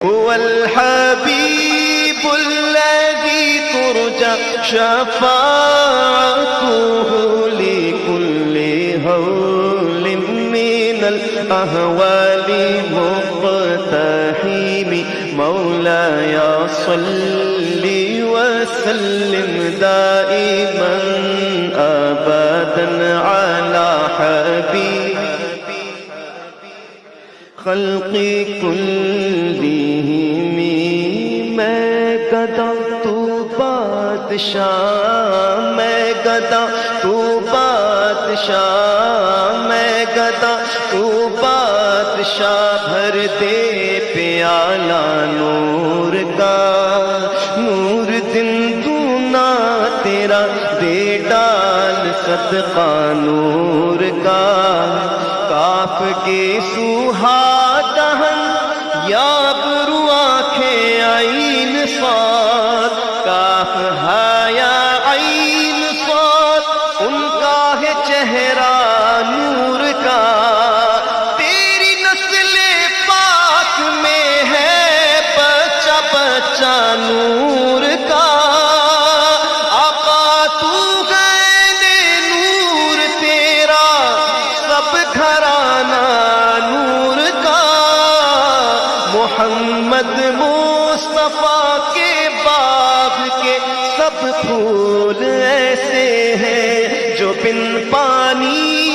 هو الحبيب الذي ترجى شفاعته لكل هول من الأهوال مقتحم. مولاي صل وسلم دائما أبدا على حبيب خلقی کلہم. میں گدا تو بادشاہ، میں گدا تو بادشاہ، میں گدا تو بادشاہ. بھر دے پیالہ نور کا، نور دن دونا تیرا دے ڈال صدقہ نور کا. کاف کے سوہا دہن یا برو آنکھیں عین صاد، کاف ہے یا عین صاد، ان کا ہے چہرہ نور کا. تیری نسل پاک میں ہے بچہ بچہ نور کا. آقا تو ہے نور تیرا سب گھرانہ نور کا. محمد مصطفیٰ کے باغ کے سب پھول ایسے ہیں جو بن پانی